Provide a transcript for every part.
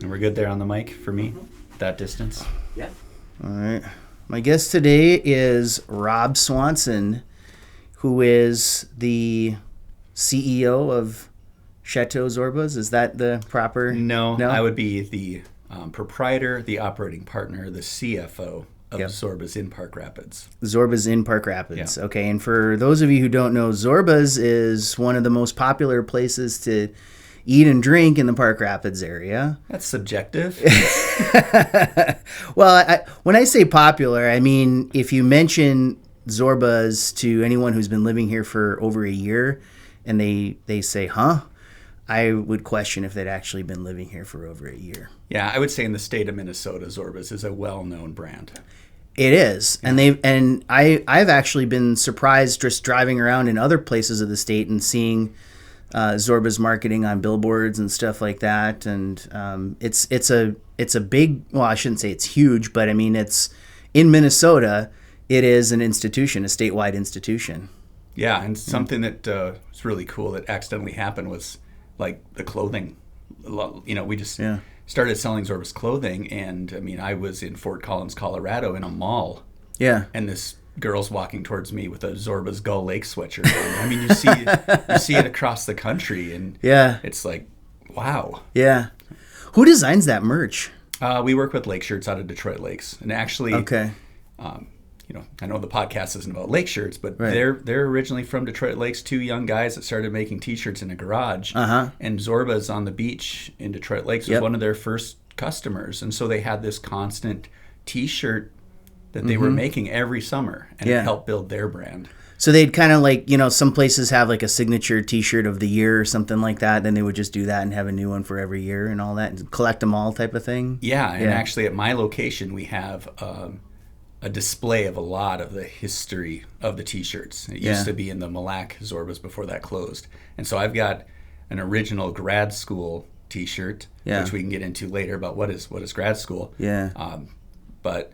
And we're good there on the mic for me, that distance. Yeah. All right. My guest today is Robb Swanson, who is the CEO of Chateau Zorbaz. Is that the proper? No, I would be the proprietor, the operating partner, the CFO of Zorbaz in Park Rapids. Zorbaz in Park Rapids. Yeah. Okay. And for those of you who don't know, Zorbaz is one of the most popular places to eat and drink in the Park Rapids area. That's subjective. Well, when I say popular, I mean if you mention Zorbaz to anyone who's been living here for over a year and they say, huh? I would question if they'd actually been living here for over a year. Yeah, I would say in the state of Minnesota, Zorbaz is a well-known brand. It is. And I've actually been surprised just driving around in other places of the state and seeing Zorbaz marketing on billboards and stuff like that. And it's a big, well, I shouldn't say it's huge, but I mean, it's in Minnesota, it is an institution, a statewide institution. Yeah, and something that was really cool that accidentally happened was like the clothing. You know, we just started selling Zorbaz clothing, and I mean, I was in Fort Collins, Colorado in a mall. Yeah. And this girl's walking towards me with a Zorbaz Gull Lake sweatshirt on. I mean, you see it across the country, and it's like, wow. Yeah. Who designs that merch? We work with Lake Shirts out of Detroit Lakes, and actually, you know, I know the podcast isn't about Lake Shirts, but they're originally from Detroit Lakes. Two young guys that started making T-shirts in a garage, and Zorbaz on the beach in Detroit Lakes was one of their first customers, and so they had this constant T-shirt that they were making every summer, and it helped build their brand. So they'd kind of like, you know, some places have like a signature T-shirt of the year or something like that. Then they would just do that and have a new one for every year and all that, and collect them all type of thing. Yeah, and actually at my location we have a display of a lot of the history of the T-shirts. It used to be in the Mille Lacs Zorbaz before that closed. And so I've got an original grad school T-shirt, which we can get into later about what is grad school. Yeah. But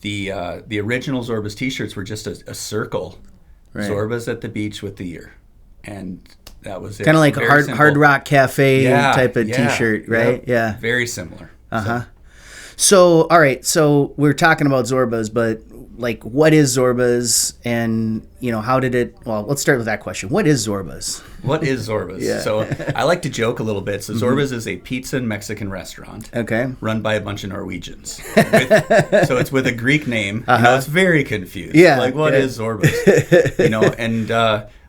the original Zorbaz T-shirts were just a circle. Right. Zorbaz at the beach with the year. And that was it. Kind of like a hard rock cafe type of T-shirt, right? Yep. Yeah. Very similar. So, all right. So we're talking about Zorbaz, but like, what is Zorbaz, and you know, how did it? Well, let's start with that question. What is Zorbaz? What is Zorbaz? So I like to joke a little bit. So Zorbaz is a pizza and Mexican restaurant. Run by a bunch of Norwegians. So it's with a Greek name. You know, it's very confused. Yeah. Like, what is Zorbaz? You know, and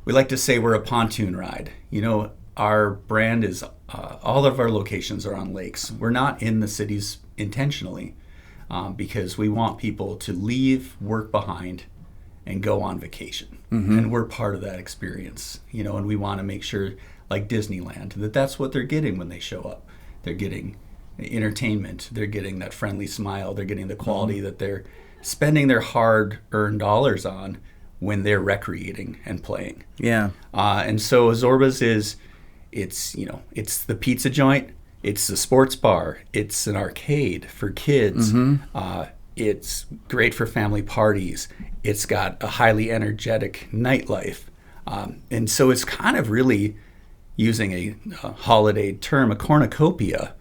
we like to say we're a pontoon ride. You know, our brand is all of our locations are on lakes. We're not in the cities intentionally because we want people to leave work behind and go on vacation. And we're part of that experience, you know, and we want to make sure, like Disneyland, that's what they're getting when they show up. They're getting entertainment, they're getting that friendly smile, they're getting the quality that they're spending their hard-earned dollars on when they're recreating and playing. Yeah. And so Zorbaz it's the pizza joint, it's the sports bar, it's an arcade for kids, it's great for family parties, it's got a highly energetic nightlife, and so it's kind of really using a holiday term, a cornucopia,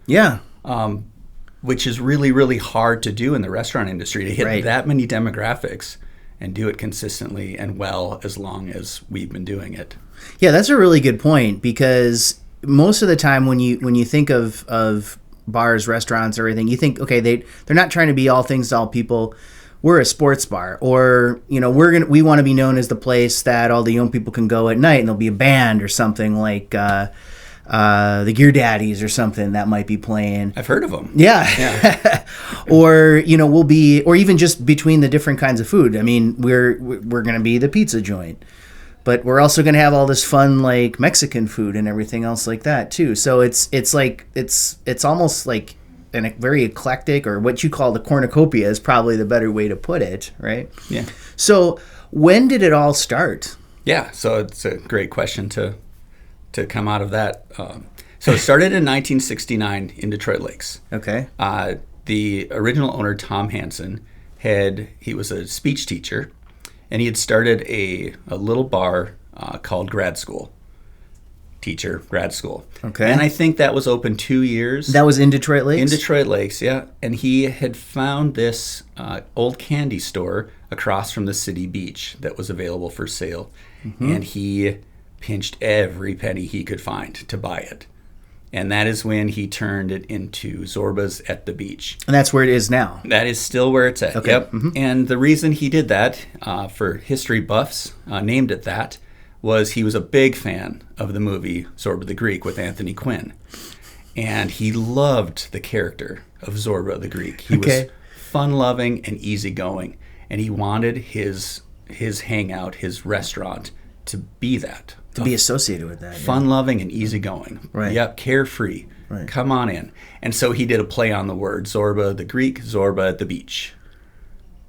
which is really, really hard to do in the restaurant industry, to hit that many demographics and do it consistently and well as long as we've been doing it. Yeah, that's a really good point, because most of the time when you think of bars, restaurants, or everything, you think, okay, they're not trying to be all things to all people. We're a sports bar, or you know, we want to be known as the place that all the young people can go at night, and there'll be a band or something like the Gear Daddies or something that might be playing. I've heard of them. Yeah. Or you know, or even just between the different kinds of food. I mean, we're going to be the pizza joint, but we're also going to have all this fun like Mexican food and everything else like that too. So it's almost like a very eclectic, or what you call the cornucopia is probably the better way to put it, right? Yeah. So when did it all start? Yeah, so it's a great question to come out of that. So it started in 1969 in Detroit Lakes. Okay. The original owner, Tom Hansen, he was a speech teacher, and he had started a little bar called Grad School. teacher, grad school. Okay. And I think that was open 2 years. That was in Detroit Lakes? In Detroit Lakes, yeah. And he had found this old candy store across from the city beach that was available for sale. Mm-hmm. And he pinched every penny he could find to buy it. And that is when he turned it into Zorbaz at the beach. And that's where it is now? That is still where it's at, okay. Yep. Mm-hmm. And the reason he did that, for history buffs, named it that, was he was a big fan of the movie Zorba the Greek with Anthony Quinn. And he loved the character of Zorba the Greek. He was fun-loving and easygoing. And he wanted his hangout, his restaurant, to be that. To be associated with that. Fun-loving and easygoing. Right. Yep, carefree. Right. Come on in. And so he did a play on the word, Zorba the Greek, Zorba at the beach.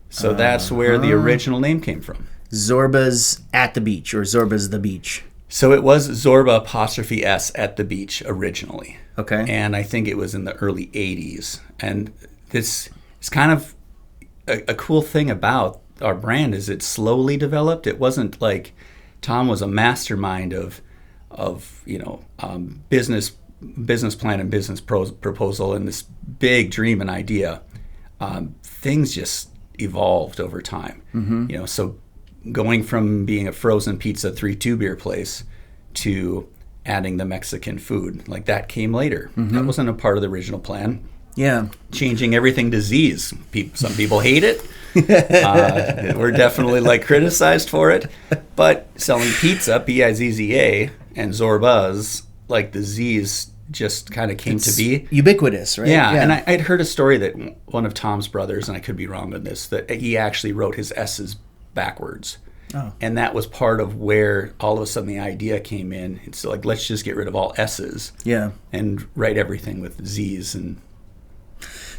So that's where the original name came from. Zorbaz at the beach, or Zorbaz the beach. So it was Zorba '(S) at the beach originally. Okay. And I think it was in the early 80s. And this is kind of a cool thing about our brand is it slowly developed. It wasn't like Tom was a mastermind of business plan and business proposal and this big dream and idea. Things just evolved over time. Mm-hmm. So going from being a frozen pizza 3-2 beer place to adding the Mexican food, like that came later. Mm-hmm. That wasn't a part of the original plan. Yeah. Changing everything to Z's. Some people hate it. We're definitely criticized for it. But selling pizza, Pizza, and Zorbaz, the Z's just kind of came to be. Ubiquitous, right? Yeah. And I'd heard a story that one of Tom's brothers, and I could be wrong on this, that he actually wrote his S's backwards. Oh. And that was part of where all of a sudden the idea came in. It's let's just get rid of all S's. Yeah. And write everything with Z's. And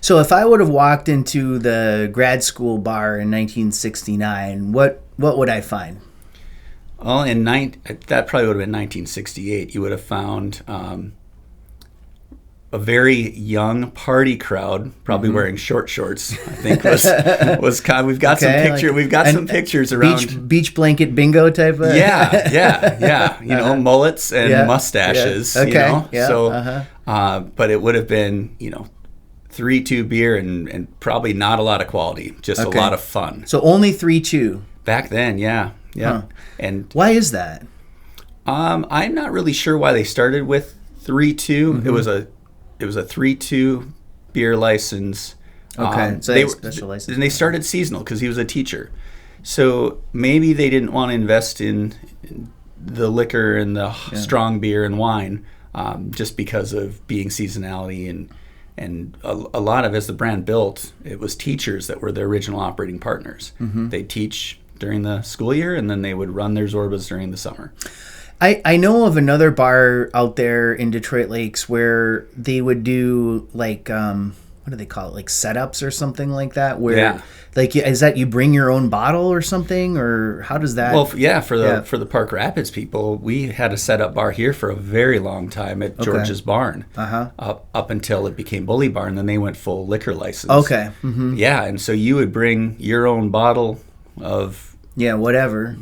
so if I would have walked into the grad school bar in 1969, what would I find? Well, that probably would have been 1968. You would have found a very young party crowd, probably wearing short shorts. I think was kind of, we've got some picture. We've got some pictures around beach blanket bingo type of. Yeah. Mullets and mustaches. Yeah. Okay. So, but it would have been 3-2 beer and probably not a lot of quality, just a lot of fun. So only 3-2 back then. Yeah. Huh. And why is that? I'm not really sure why they started with 3-2. Mm-hmm. It was a 3-2 beer license. Okay, so they special license. And they started seasonal because he was a teacher. So maybe they didn't want to invest in the liquor and the strong beer and wine just because of being seasonality and a lot of, as the brand built, it was teachers that were the original operating partners. Mm-hmm. They'd teach during the school year and then they would run their Zorbas during the summer. I know of another bar out there in Detroit Lakes where they would do what do they call it, setups or something like that, where is that you bring your own bottle or something, or how does that? Well, for the Park Rapids people, we had a setup bar here for a very long time at George's Barn, up until it became Bully Barn, then they went full liquor license. Okay. Mm-hmm. Yeah, and so you would bring your own bottle of whatever,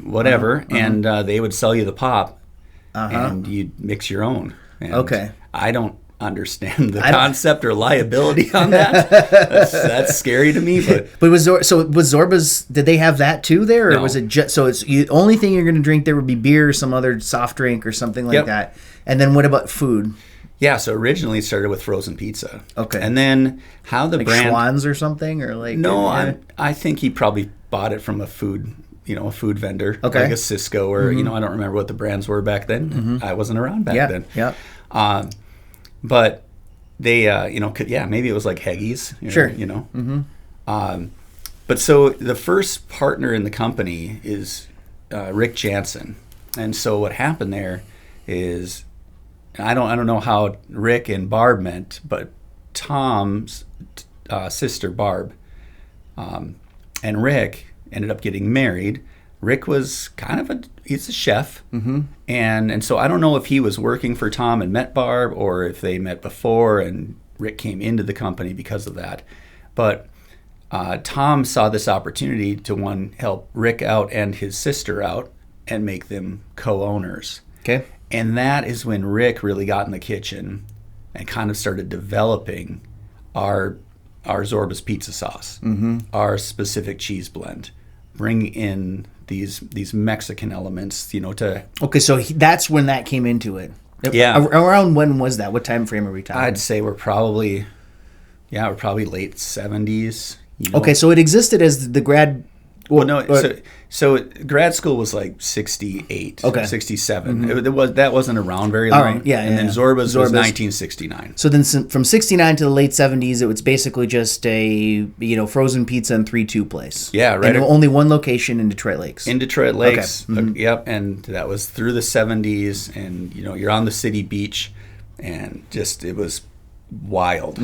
and they would sell you the pop. And you'd mix your own. And I don't understand the concept or liability on that. That's scary to me. But was Zorbaz? Did they have that too there, or no. Was it just so? It's the only thing you're going to drink there would be beer or some other soft drink or something like that. And then what about food? Yeah, so originally it started with frozen pizza. Okay. And then how the brand Schwann's or something, or no, I think he probably bought it from a food vendor, like a Cisco or, I don't remember what the brands were back then. Mm-hmm. I wasn't around back then. Yeah. But they, maybe it was like Heggy's. Sure. Mm-hmm. But so the first partner in the company is Rick Jansen. And so what happened there is, I don't know how Rick and Barb met, but Tom's sister Barb and Rick ended up getting married. Rick was he's a chef. Mm-hmm. And so I don't know if he was working for Tom and met Barb, or if they met before and Rick came into the company because of that. But Tom saw this opportunity to help Rick out and his sister out and make them co-owners. Okay. And that is when Rick really got in the kitchen and kind of started developing our Zorbaz pizza sauce, our specific cheese blend, bring in these Mexican elements, to... Okay, so that's when that came into it. Yeah. Around when was that? What time frame are we talking? I'd say we're probably late 70s. Okay, so it existed as the grad... Well, no, so grad school was like 68, 67. That wasn't around very long. All right, yeah. And then Zorbaz was 1969. So then from 69 to the late 70s, it was basically just a, frozen pizza and 3-2 place. Yeah, right. And only one location in Detroit Lakes. In Detroit Lakes, yep. And that was through the 70s, and, you're on the city beach, and just, it was wild.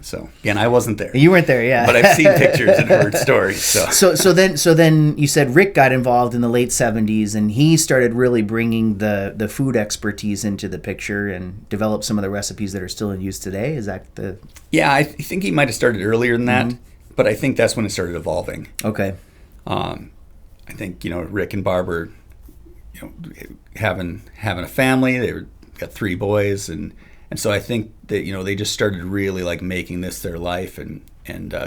So again, I wasn't there. You weren't there, yeah. But I've seen pictures and heard stories. So then you said Rick got involved in the late 70s, and he started really bringing the food expertise into the picture and developed some of the recipes that are still in use today. Is that the... Yeah, I think he might have started earlier than that, but I think that's when it started evolving. Okay. I think Rick and Barb were having a family. They got 3 boys, and so I think that, they just started really like making this their life and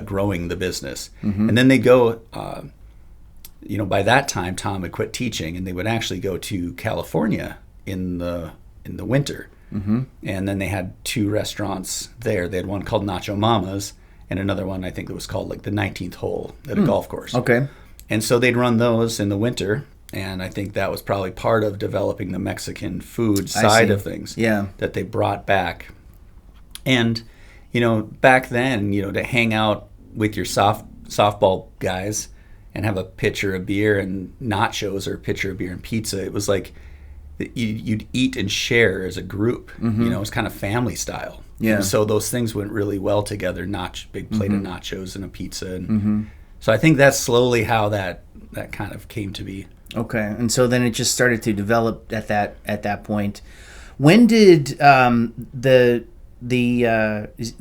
growing the business. And then they go, by that time, Tom had quit teaching, and they would actually go to California in the winter. And then they had 2 restaurants there. They had one called Nacho Mama's and another one I think that was called like the 19th Hole at a golf course. Okay. And so they'd run those in the winter. And I think that was probably part of developing the Mexican food side of things that they brought back. And, back then, to hang out with your softball guys and have a pitcher of beer and nachos or a pitcher of beer and pizza, it was like you'd eat and share as a group. It was kind of family style. Yeah. And so those things went really well together, big plate of nachos and a pizza. And so I think that's slowly how that kind of came to be. Okay, and so then it just started to develop at that point. When did the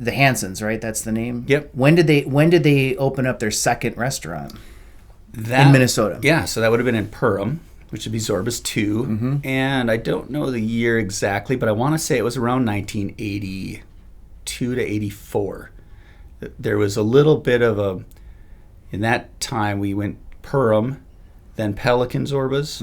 Hansons, right? That's the name. Yep. When did they open up their second restaurant in Minnesota? Yeah, so that would have been in Perham, which would be Zorbaz 2, and I don't know the year exactly, but I want to say it was around 1982 to 84. There was a little bit of in that time we went Perham, then Pelican Zorbaz,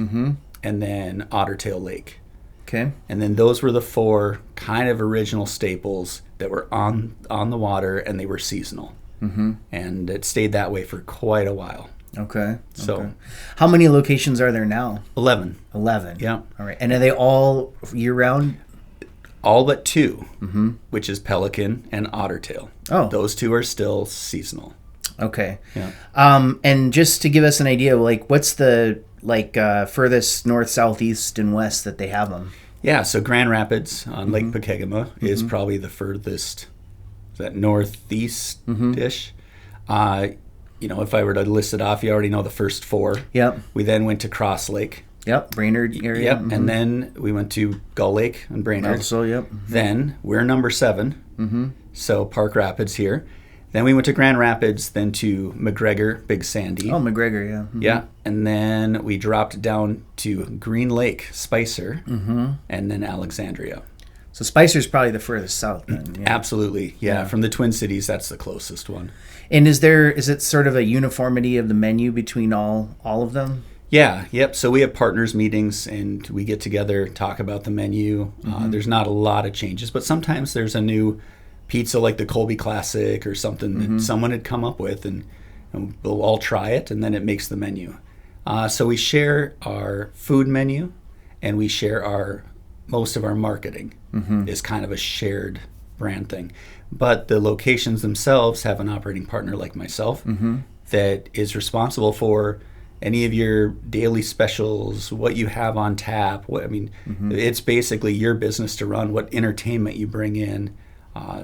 and then Ottertail Lake. Okay. And then those were the 4 kind of original staples that were on the water, and they were seasonal. And it stayed that way for quite a while. Okay. So, how many locations are there now? 11. 11. Yeah. All right. And are they all year-round? All but 2, which is Pelican and Ottertail. Oh. Those 2 are still seasonal. Okay. Yeah. And just to give us an idea, like, what's the furthest north, south, east, and west that they have them? Yeah. So Grand Rapids on Lake Pekegama is probably the furthest. Is that northeast-ish? If I were to list it off, you already know the first 4. Yep. We then went to Cross Lake. Yep. Brainerd area. Yep. And then we went to Gull Lake and Brainerd. Also, yep. Then we're number 7. So Park Rapids here. Then we went to Grand Rapids, then to McGregor, Big Sandy. Oh, McGregor, yeah. Yeah. And then we dropped down to Green Lake, Spicer, and then Alexandria. So Spicer's probably the furthest south then. Yeah. Absolutely. Yeah. From the Twin Cities, that's the closest one. And is it sort of a uniformity of the menu between all of them? Yeah. Yep. So we have partners meetings, and we get together, talk about the menu. There's not a lot of changes, but sometimes there's a new pizza like the Colby Classic or something that someone had come up with, and we'll all try it, and then it makes the menu. So we share our food menu, and we share most of our marketing is kind of a shared brand thing. But the locations themselves have an operating partner like myself that is responsible for any of your daily specials, what you have on tap. It's basically your business to run, what entertainment you bring in.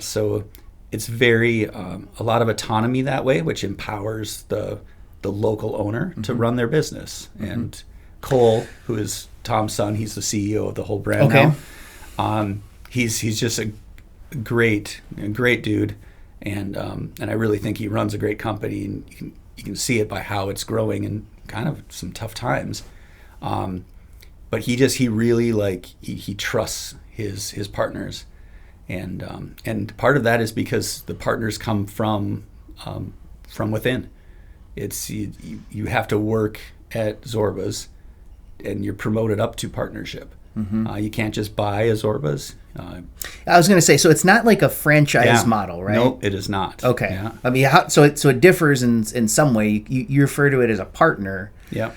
So it's very a lot of autonomy that way, which empowers the local owner to run their business. And Cole, who is Tom's son, he's the CEO of the whole brand now. He's just a great dude, and I really think he runs a great company, and you can see it by how it's growing in kind of some tough times. but he really like he trusts his partners, and part of that is because the partners come from within. It's you have to work at Zorbaz, and you're promoted up to partnership. You can't just buy a Zorbaz. I was going to say, so it's not like a franchise model, right? Nope, it is not. Okay. Yeah. I mean, so it differs in some way. You refer to it as a partner. Yeah.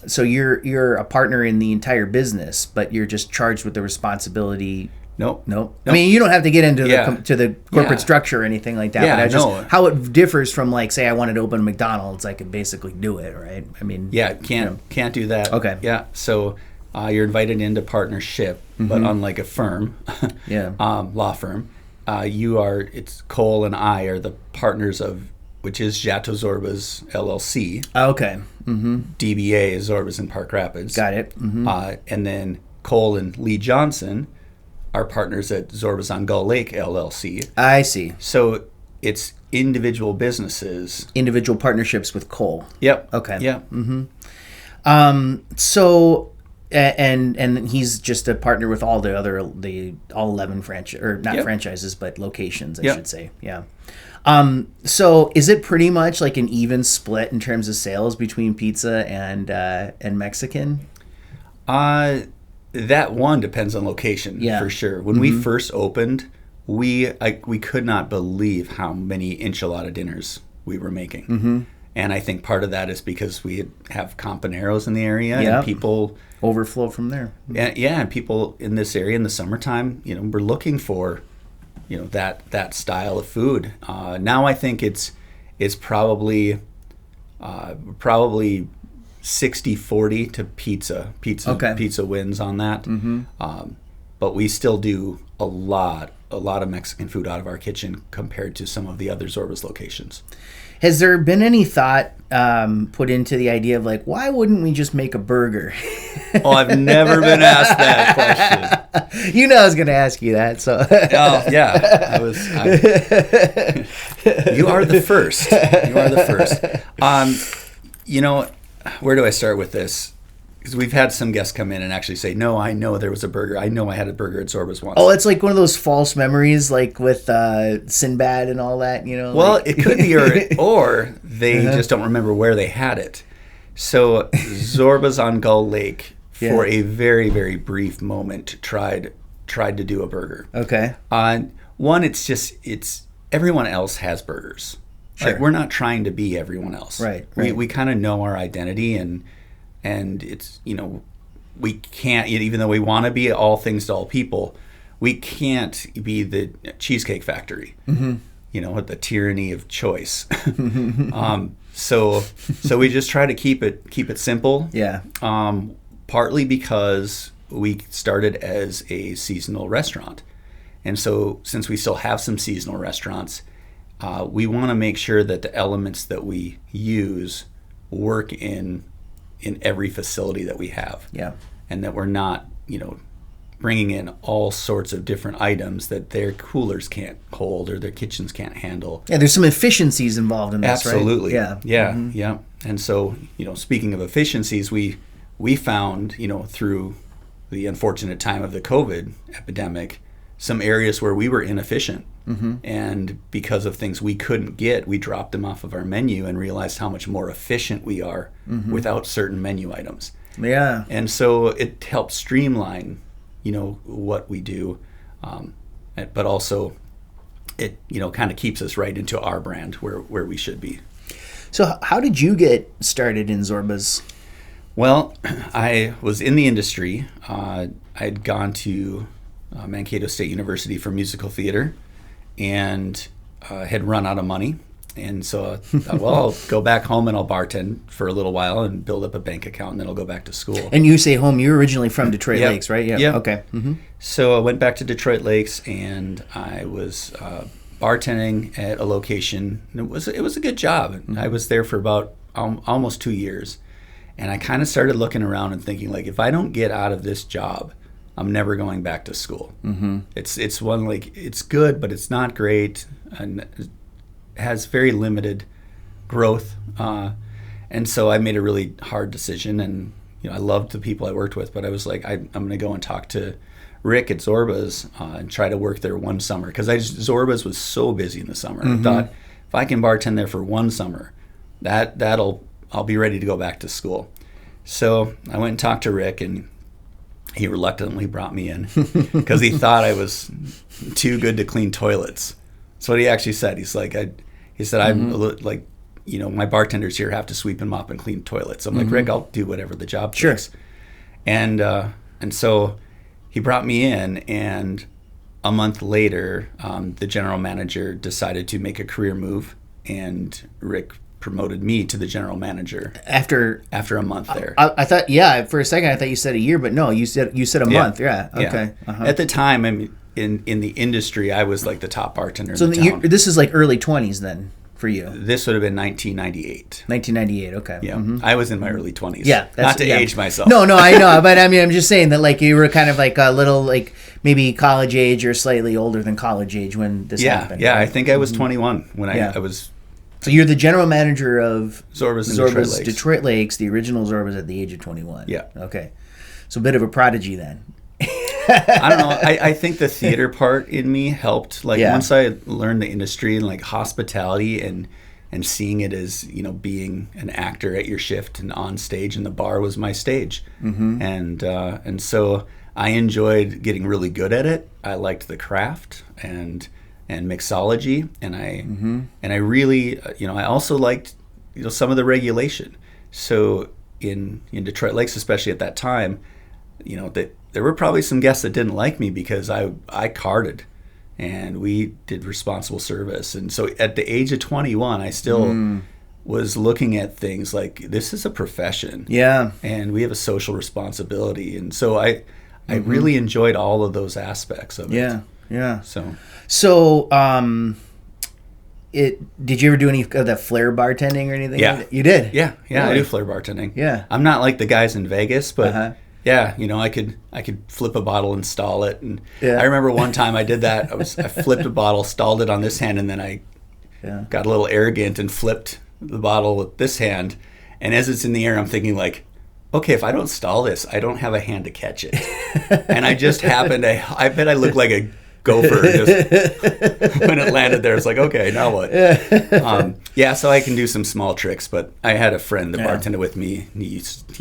So you're a partner in the entire business, but you're just charged with the responsibility. Nope. I mean, you don't have to get into the corporate structure or anything like that. Yeah, but just how it differs from, like, say I wanted to open a McDonald's, I could basically do it, right? I mean, can't do that. Okay. Yeah. So you're invited into partnership, but unlike a firm, law firm, it's Cole and I are the partners of, which is Chateau Zorbaz LLC. Okay. DBA is Zorbaz in Park Rapids. Got it. And then Cole and Lee Johnson are partners at Zorbaz on Gull Lake LLC. I see. So it's individual businesses. Individual partnerships with Cole. Yep. Okay. Yeah. So, and he's just a partner with all all 11 franchises, but locations, I should say. Yeah. So is it pretty much like an even split in terms of sales between pizza and Mexican? That one depends on location, for sure. When we first opened, we could not believe how many enchilada dinners we were making. And I think part of that is because we have Campaneros in the area, and people overflow from there. And people in this area in the summertime, we're looking for, that style of food. Now I think it's probably 60-40 to pizza. Pizza wins on that. But we still do a lot of Mexican food out of our kitchen compared to some of the other Zorbaz locations. Has there been any thought put into the idea of, like, why wouldn't we just make a burger? Oh, I've never been asked that question. I was going to ask you that. So. Oh, yeah. You are the first. Where do I start with this? Because we've had some guests come in and actually say, no, I know there was a burger. I know I had a burger at Zorbaz once. Oh, it's like one of those false memories, like with Sinbad and all that, Well, it could be, or they just don't remember where they had it. So Zorbaz on Gull Lake, for a very, very brief moment, tried to do a burger. Okay. One, it's everyone else has burgers. Sure. Like, we're not trying to be everyone else. Right. We kind of know our identity, and it's, we can't, even though we want to be all things to all people, we can't be the Cheesecake Factory, with the tyranny of choice. So we just try to keep it simple. Yeah. Partly because we started as a seasonal restaurant. And so since we still have some seasonal restaurants, we want to make sure that the elements that we use work in every facility that we have. Yeah. And that we're not, bringing in all sorts of different items that their coolers can't hold or their kitchens can't handle. Yeah, there's some efficiencies involved in this, Absolutely. Right? Yeah. Yeah. And so, speaking of efficiencies, we found, through the unfortunate time of the COVID epidemic, some areas where we were inefficient. And because of things we couldn't get, we dropped them off of our menu and realized how much more efficient we are without certain menu items. Yeah. And so it helps streamline, what we do, but also it, kind of keeps us right into our brand where we should be. So how did you get started in Zorbaz? Well, I was in the industry. I'd gone to Mankato State University for musical theater and had run out of money. And so I thought, well, I'll go back home and I'll bartend for a little while and build up a bank account, and then I'll go back to school. And you say home, you're originally from Detroit Lakes, right? Yeah. Okay. So I went back to Detroit Lakes, and I was bartending at a location. It was a good job. I was there for about almost 2 years. And I kind of started looking around and thinking, like, if I don't get out of this job, I'm never going back to school. It's one, like, it's good, but it's not great, and it has very limited growth. And so I made a really hard decision and, I loved the people I worked with, but I was like, I'm going to go and talk to Rick at Zorbaz and try to work there one summer, because Zorbaz was so busy in the summer. I thought, if I can bartend there for one summer, I'll be ready to go back to school. So I went and talked to Rick, and he reluctantly brought me in because he thought I was too good to clean toilets. That's what he actually said. He's like, he said, I'm like, my bartenders here have to sweep and mop and clean toilets. I'm like, Rick, I'll do whatever the job takes. And so he brought me in, and a month later, the general manager decided to make a career move, and Rick promoted me to the general manager after a month there. I thought, for a second I thought you said a year, but no, you said a month. Yeah. Okay. At the time, I mean, in the industry, I was like the top bartender in the town. This is like early 20s then for you. This would have been 1998. 1998. Okay. Yeah. I was in my early 20s. Yeah. Not to age myself. No, I know, but I mean, I'm just saying that like you were kind of like a little like maybe college age or slightly older than college age when this happened. Yeah. Right? I think I was 21 when I was. So you're the general manager of Zorbaz Detroit Lakes, the original Zorbaz at the age of 21. Yeah. Okay. So a bit of a prodigy then. I don't know. I think the theater part in me helped. Like once I learned the industry and like hospitality and seeing it as, being an actor at your shift and on stage, and the bar was my stage. And so I enjoyed getting really good at it. I liked the craft and mixology, and I really, I also liked, some of the regulation. So in Detroit Lakes, especially at that time, there were probably some guests that didn't like me because I carded, and we did responsible service. And so at the age of 21, I still was looking at things like, this is a profession. Yeah. And we have a social responsibility. And so I really enjoyed all of those aspects of it. Yeah. Yeah. So, did you ever do any of that flair bartending or anything? Yeah. You did? Yeah. Really? I do flair bartending. Yeah. I'm not like the guys in Vegas, but I could flip a bottle and stall it. And I remember one time I did that. I flipped a bottle, stalled it on this hand, and then I got a little arrogant and flipped the bottle with this hand. And as it's in the air, I'm thinking like, okay, if I don't stall this, I don't have a hand to catch it. And I just happened to, I bet I look like a gopher just when it landed there. It's like, okay, now what? So I can do some small tricks, but I had a friend that bartended with me. He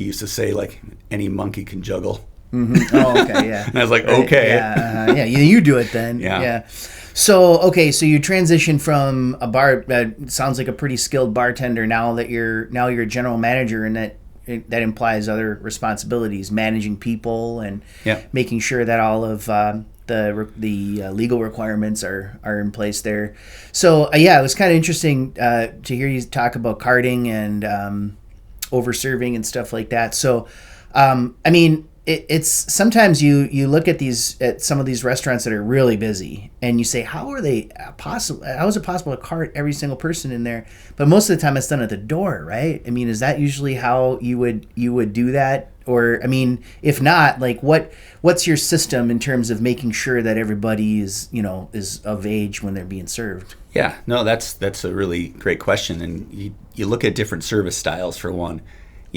used to say like, any monkey can juggle. Oh, okay, yeah. And I was like, okay. You do it then. Yeah. So you transition from a bar that sounds like a pretty skilled bartender now that you're a general manager, and that implies other responsibilities, managing people and making sure that all of the legal requirements are in place there. So it was kind of interesting to hear you talk about carding and over serving and stuff like that. So it's sometimes you look at some of these restaurants that are really busy, and you say, how is it possible to cart every single person in there? But most of the time it's done at the door, right? I mean, is that usually how you would do that? Or if not, like what's your system in terms of making sure that everybody is of age when they're being served? Yeah, no, that's a really great question. And you look at different service styles for one.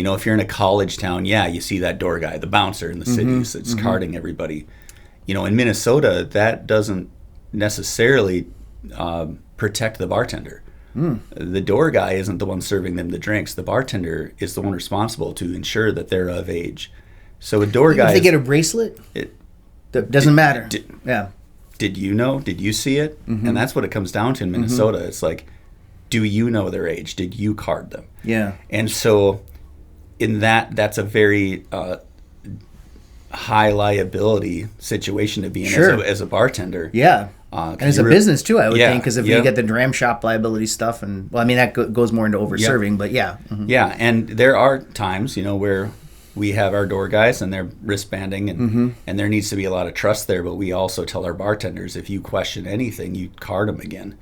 If you're in a college town, you see that door guy, the bouncer in the cities that's carding everybody. In Minnesota, that doesn't necessarily protect the bartender. The door guy isn't the one serving them the drinks. The bartender is the one responsible to ensure that they're of age. So a door guy... If they get a bracelet, that doesn't matter. Did you know? Did you see it? And that's what it comes down to in Minnesota. It's like, do you know their age? Did you card them? Yeah. And so... that's a very high liability situation to be in as a bartender. Yeah. And as a business too, I would think, because if you get the dram shop liability stuff, and that goes more into over serving, but yeah. And there are times, where we have our door guys and they're wristbanding, and there needs to be a lot of trust there, but we also tell our bartenders, if you question anything, you card them again,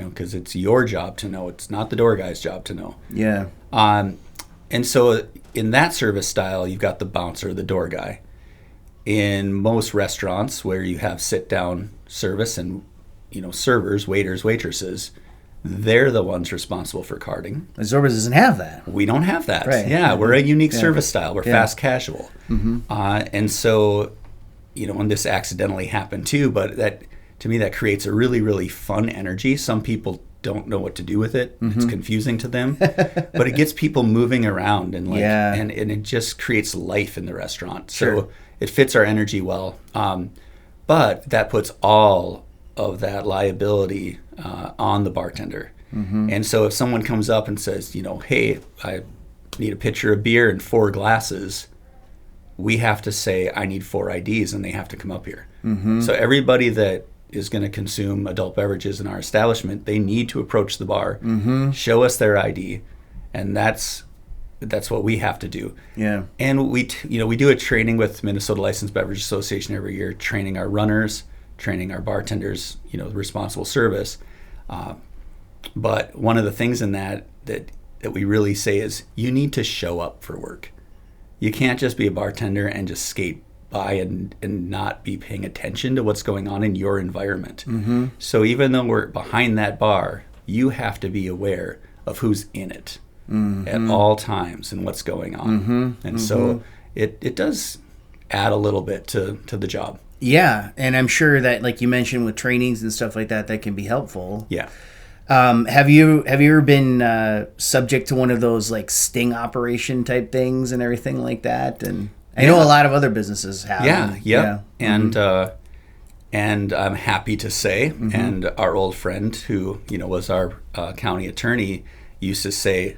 because it's your job to know. It's not the door guy's job to know. Yeah. And so in that service style, you've got the bouncer, the door guy. In most restaurants where you have sit-down service and, servers, waiters, waitresses, they're the ones responsible for carding. Zorbaz doesn't have that. We don't have that. Right. Yeah, we're a unique service style. We're fast casual. And so, and this accidentally happened too, but that, to me, that creates a really, really fun energy. Some people don't know what to do with it. It's confusing to them, but it gets people moving around and and it just creates life in the restaurant. So it fits our energy well. But that puts all of that liability on the bartender. And so if someone comes up and says, hey, I need a pitcher of beer and 4 glasses, we have to say, I need 4 IDs, and they have to come up here. So everybody that is going to consume adult beverages in our establishment, they need to approach the bar, show us their ID, and that's what we have to do. Yeah. And we do a training with Minnesota Licensed Beverage Association every year, training our runners, training our bartenders, responsible service. But one of the things in that we really say is you need to show up for work. You can't just be a bartender and just skate by and not be paying attention to what's going on in your environment. So even though we're behind that bar, you have to be aware of who's in it at all times and what's going on. And so it does add a little bit to the job. Yeah, and I'm sure that, like you mentioned, with trainings and stuff like that, that can be helpful. Yeah. Have you ever been subject to one of those like sting operation type things and everything like that? And I know a lot of other businesses have. Yeah. And I'm happy to say, and our old friend who was our county attorney used to say,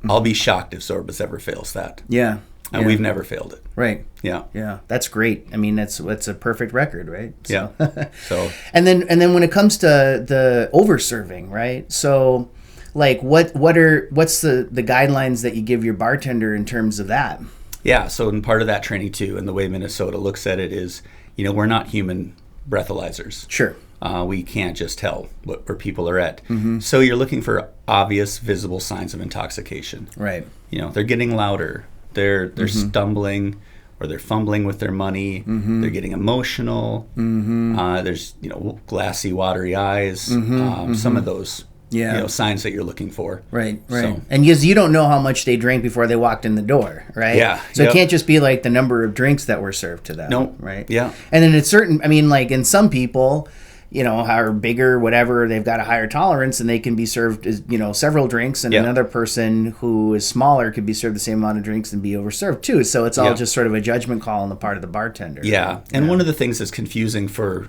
"I'll be shocked if Zorbaz ever fails that." Yeah. And we've never failed it. Right. Yeah. Yeah. That's great. I mean, that's a perfect record, right? So. Yeah. So. And then when it comes to the over-serving, right? So, like, what's the guidelines that you give your bartender in terms of that? Yeah. So, and part of that training too, and the way Minnesota looks at it is, we're not human breathalyzers. Sure. We can't just tell where people are at. So you're looking for obvious, visible signs of intoxication. Right. They're getting louder. They're stumbling, or they're fumbling with their money. They're getting emotional. There's glassy, watery eyes. Some of those signs that you're looking for. Right. So. And because you don't know how much they drank before they walked in the door, right? Yeah. So it can't just be like the number of drinks that were served to them. No. Right. Yeah. And then it's certain. I mean, like in some people, are bigger, whatever, they've got a higher tolerance and they can be served, several drinks, and another person who is smaller could be served the same amount of drinks and be overserved too. So it's all just sort of a judgment call on the part of the bartender. Yeah. And one of the things that's confusing for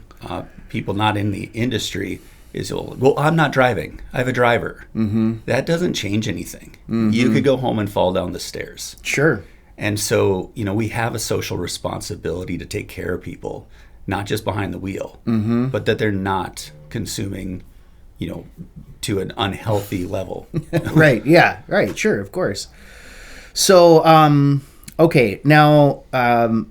people not in the industry is, well, I'm not driving. I have a driver. That doesn't change anything. You could go home and fall down the stairs. Sure. And so, we have a social responsibility to take care of people, not just behind the wheel, but that they're not consuming, to an unhealthy level. Right. Yeah. Right. Sure. Of course. So, okay. Now,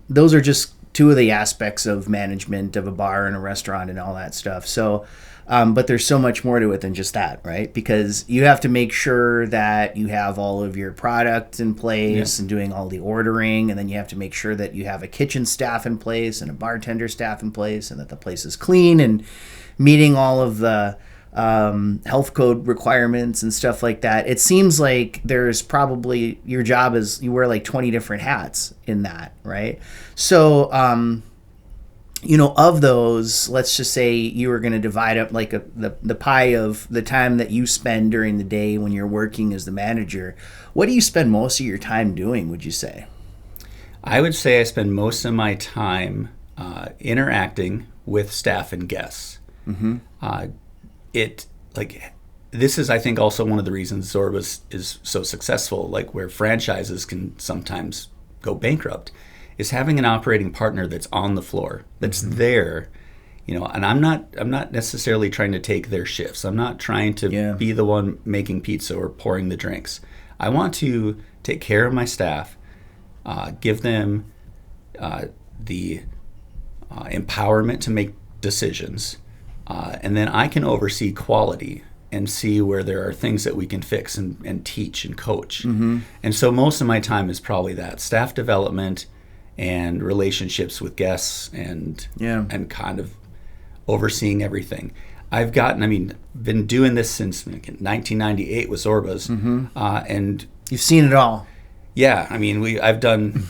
those are just two of the aspects of management of a bar and a restaurant and all that stuff. So, but there's so much more to it than just that, right? Because you have to make sure that you have all of your product in place and doing all the ordering, and then you have to make sure that you have a kitchen staff in place and a bartender staff in place, and that the place is clean and meeting all of the health code requirements and stuff like that. It seems like there's probably, your job is, you wear like 20 different hats in that, right? So, of those, let's just say you were going to divide up like the pie of the time that you spend during the day when you're working as the manager. What do you spend most of your time doing, would you say? I would say I spend most of my time interacting with staff and guests. This is, I think, also one of the reasons Zorbaz is so successful, like where franchises can sometimes go bankrupt, is having an operating partner that's on the floor, that's there, and I'm not necessarily trying to take their shifts. I'm not trying to be the one making pizza or pouring the drinks. I want to take care of my staff, give them the empowerment to make decisions, and then I can oversee quality and see where there are things that we can fix and teach and coach. And so most of my time is probably that, staff development and relationships with guests and kind of overseeing everything. been doing this since 1998 with Zorbaz, and you've seen it all. Yeah, I've done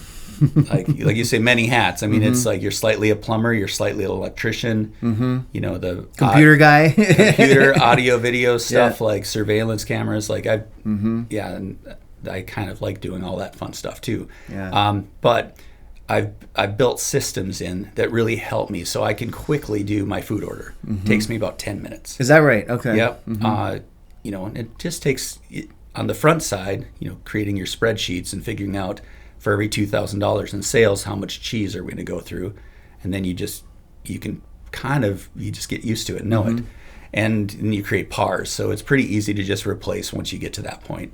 like you say, many hats. It's like you're slightly a plumber, you're slightly an electrician. The computer guy, computer, audio, video stuff, like surveillance cameras. Like and I kind of like doing all that fun stuff too. Yeah. But I've built systems in that really help me, so I can quickly do my food order. Takes me about 10 minutes. Is that right? Okay. Yep. And it just takes, on the front side, creating your spreadsheets and figuring out for every $2,000 in sales how much cheese are we going to go through, and then you just get used to it and know it, and you create pars. So it's pretty easy to just replace once you get to that point.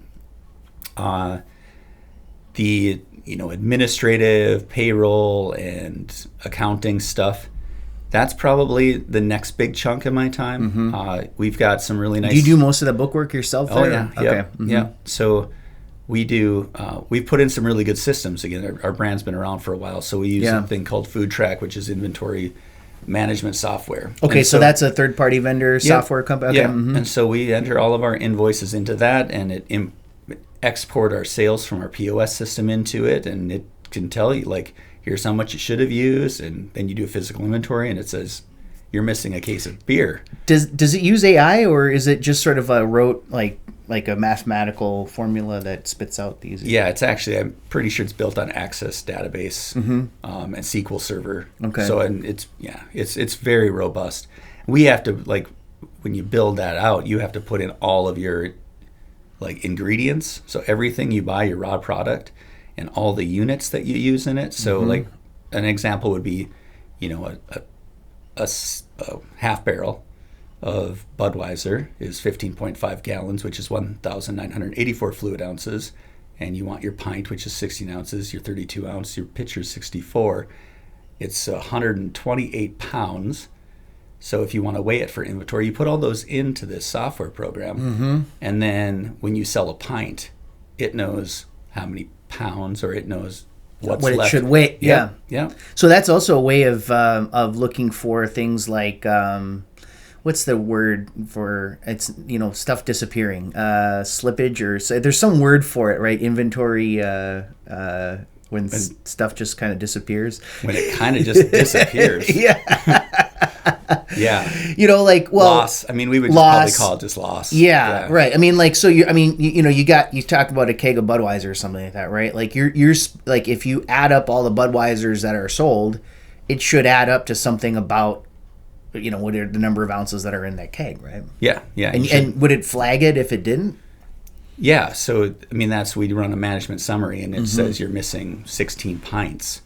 The administrative, payroll, and accounting stuff, that's probably the next big chunk of my time. We've got some really nice... Do you do most of the bookwork yourself there? Oh, yeah. Okay. Yeah. So we do... we've put in some really good systems. Again, our brand's been around for a while, so we use a thing called Food Track, which is inventory management software. Okay, so that's a third-party vendor software company? Okay. Yeah, and so we enter all of our invoices into that, and it export our sales from our POS system into it, and it can tell you, like, here's how much you should have used, and then you do a physical inventory, and it says you're missing a case of beer. Does it use AI, or is it just sort of a rote, like a mathematical formula that spits out these? Yeah, it's actually, I'm pretty sure it's built on Access database and SQL Server. Okay. So, and it's very robust. We have to, like, when you build that out, you have to put in all of your ingredients, so everything you buy, your raw product, and all the units that you use in it. So like an example would be, a half barrel of Budweiser is 15.5 gallons, which is 1,984 fluid ounces, and you want your pint, which is 16 ounces, your 32 ounce, your pitcher is 64. It's 128 pounds. So if you want to weigh it for inventory, you put all those into this software program, and then when you sell a pint, it knows how many pounds, or it knows what's what left. It should weigh. Yeah. So that's also a way of looking for things like what's the word for it's stuff disappearing, slippage, or there's some word for it, right? Inventory. When stuff just kind of disappears. When it kind of just disappears. Yeah. Loss. We would just probably call it just loss. Yeah, right. You talk about a keg of Budweiser or something like that, right? Like you're like, if you add up all the Budweisers that are sold, it should add up to something about, what are the number of ounces that are in that keg, right? Yeah. And would it flag it if it didn't? Yeah. So, we run a management summary, and it says you're missing 16 pints.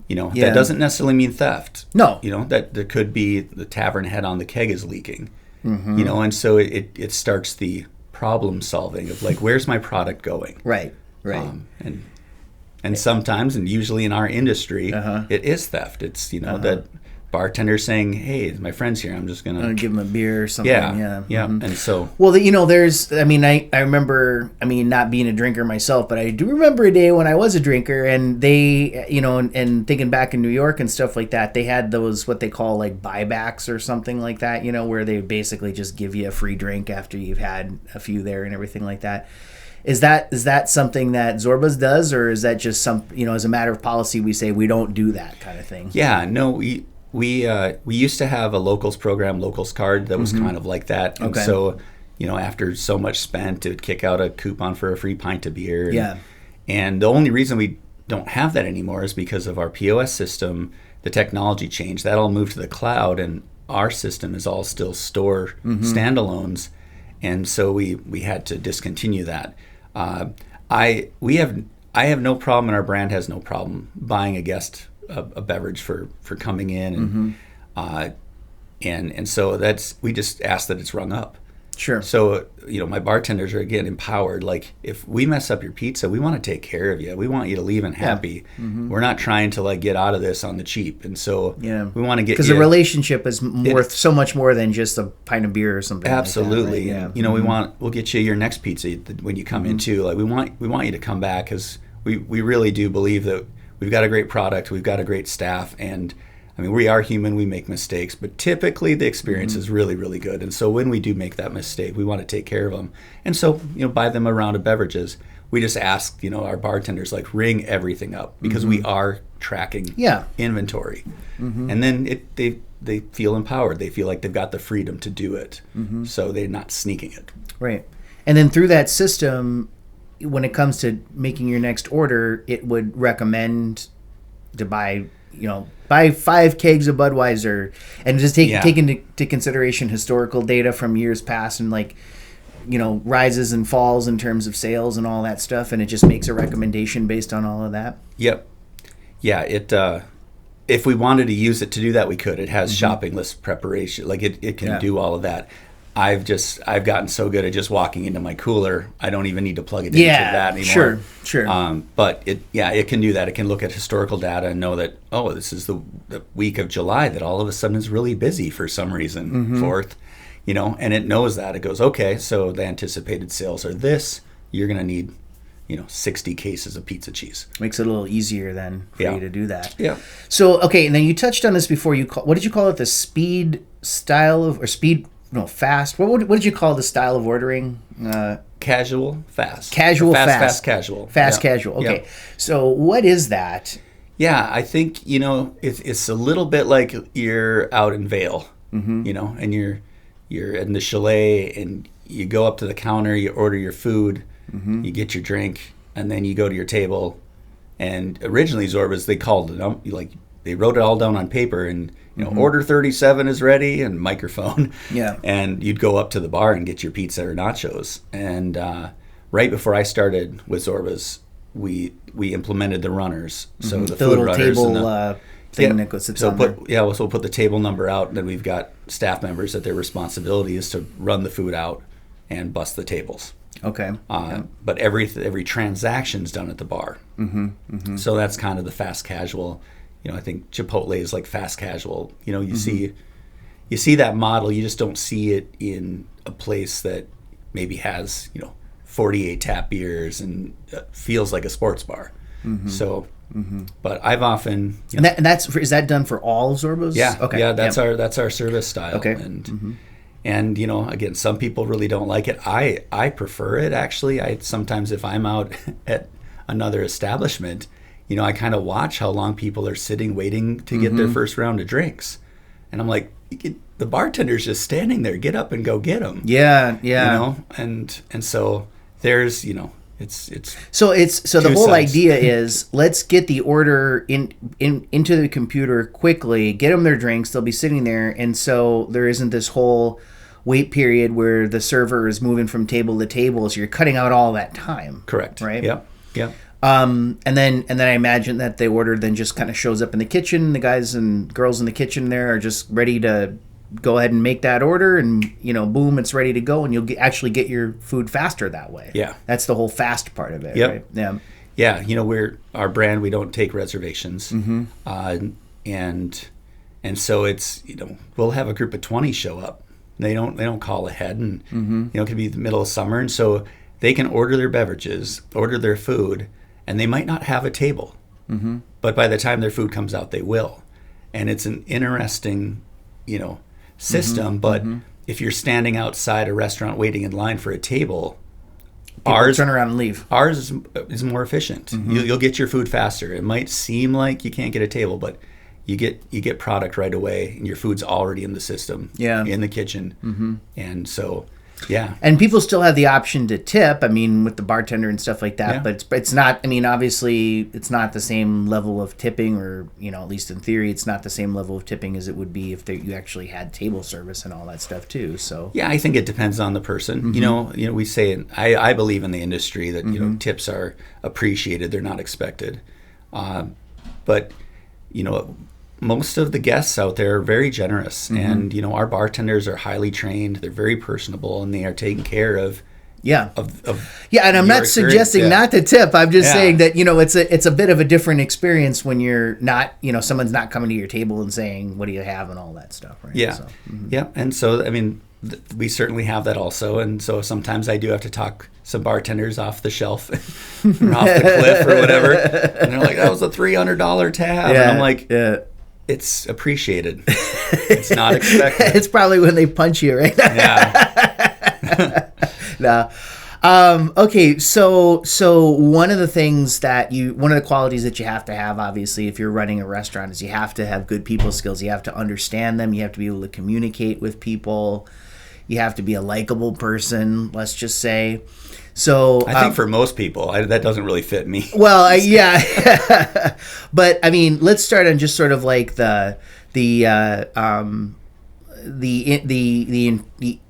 That doesn't necessarily mean theft. No. That there could be the tavern head on the keg is leaking. And so it starts the problem solving of, like, where's my product going? Right. And sometimes, and usually in our industry, it is theft. It's, that bartender saying, hey, my friend's here, I'm just going to give him a beer or something. Yeah. And so... Well, there's... I remember... not being a drinker myself, but I do remember a day when I was a drinker, and they... and thinking back in New York and stuff like that, they had those, what they call, like, buybacks or something like that, where they basically just give you a free drink after you've had a few there and everything like that. Is that something that Zorbaz does, or is that just some... as a matter of policy, we say we don't do that kind of thing? Yeah, no, we used to have a locals program, locals card, that was kind of like that. And so, after so much spent, it would kick out a coupon for a free pint of beer. And the only reason we don't have that anymore is because of our POS system. The technology changed. That all moved to the cloud, and our system is all still store standalones. And so we had to discontinue that. I have no problem, and our brand has no problem buying a guest a beverage for coming in, and so we just ask that it's rung up. Sure. So my bartenders are, again, empowered. Like, if we mess up your pizza, we want to take care of you. We want you to leave happy. We're not trying to get out of this on the cheap, and so we want to get, because the relationship is worth so much more than just a pint of beer or something. Absolutely. Like that, right? We'll get you your next pizza when you come in too. Like, we want you to come back, because we really do believe that we've got a great product, we've got a great staff, and I mean, we are human, we make mistakes, but typically the experience is really, really good. And so when we do make that mistake, we want to take care of them. And so, buy them a round of beverages. We just ask, our bartenders, like, ring everything up because we are tracking inventory. And then they feel empowered. They feel like they've got the freedom to do it. So they're not sneaking it. Right. And then through that system, when it comes to making your next order, it would recommend to buy 5 kegs of Budweiser and just take into consideration historical data from years past and rises and falls in terms of sales and all that stuff, and it just makes a recommendation based on all of that. Yep. Yeah, it if we wanted to use it to do that, we could. It has shopping list preparation. Like it can do all of that. I've gotten so good at just walking into my cooler, I don't even need to plug it into that anymore. Sure. But it can do that. It can look at historical data and know that, this is the week of July that all of a sudden is really busy for some reason, 4th, and it knows that. It goes, okay, so the anticipated sales are this. You're going to need, 60 cases of pizza cheese. Makes it a little easier then for you to do that. Yeah. So, okay, and then you touched on this before. What did you call it? The speed style of, or speed... No, fast. What did you call the style of ordering? Casual, fast. Casual, fast, casual. Fast, casual. Okay. So what is that? Yeah, I think, it's a little bit like you're out in Vail, and you're in the chalet and you go up to the counter, you order your food, you get your drink, and then you go to your table. And originally Zorbaz, they called it, they wrote it all down on paper and, order 37 is ready and microphone. Yeah. And you'd go up to the bar and get your pizza or nachos. And right before I started with Zorbaz, we implemented the runners. So the food little runners table thing that goes on there. So we'll put the table number out, and then we've got staff members that their responsibility is to run the food out and bust the tables. Okay. But every transaction's done at the bar. So that's kind of the fast casual. I think Chipotle is like fast casual. You see that model. You just don't see it in a place that maybe has 48 tap beers and feels like a sports bar. So, but I've often and is that done for all Zorbaz? Yeah. Okay. Yeah, that's our service style. Okay. And again, some people really don't like it. I prefer it actually. Sometimes if I'm out at another establishment, I kind of watch how long people are sitting waiting to get their first round of drinks. And I'm like, the bartender's just standing there. Get up and go get them. Yeah. And so there's, it's so the whole idea is let's get the order into the computer quickly, get them their drinks. They'll be sitting there. And so there isn't this whole wait period where the server is moving from table to table. So you're cutting out all that time. Correct. Right. Yep. And then I imagine that the order then just kind of shows up in the kitchen. The guys and girls in the kitchen there are just ready to go ahead and make that order, and boom, it's ready to go, and you'll actually get your food faster that way. Yeah, that's the whole fast part of it. Yep. Right? Yeah. Yeah. We're our brand. We don't take reservations, and so it's we'll have a group of 20 show up. They don't call ahead, and it could be the middle of summer, and so they can order their beverages, order their food. And they might not have a table, but by the time their food comes out, they will. And it's an interesting, system. But if you're standing outside a restaurant waiting in line for a table, ours turn around and leave. Ours is more efficient. You'll get your food faster. It might seem like you can't get a table, but you get product right away, and your food's already in the system, in the kitchen, and so. Yeah. And people still have the option to tip, with the bartender and stuff like that, but it's not, obviously it's not the same level of tipping, or, at least in theory, it's not the same level of tipping as it would be if you actually had table service and all that stuff too. So yeah, I think it depends on the person. We say, I believe in the industry that, tips are appreciated. They're not expected. But, most of the guests out there are very generous, and our bartenders are highly trained. They're very personable, and they are taking care of. Yeah. And I'm not suggesting not to tip. I'm just saying that it's a bit of a different experience when you're not someone's not coming to your table and saying, "What do you have?" and all that stuff. Right. Yeah. So, yeah. And so we certainly have that also, and so sometimes I do have to talk some bartenders off the shelf or off the cliff or whatever, and they're like, "That was a $300 tab," and I'm like, It's appreciated. It's not expected. It's probably when they punch you, right? Yeah. No. Okay, so one of the qualities that you have to have, obviously, if you're running a restaurant, is you have to have good people skills. You have to understand them. You have to be able to communicate with people. You have to be a likable person, let's just say. So I think for most people, that doesn't really fit me. Well, yeah, but I mean, let's start on just sort of like the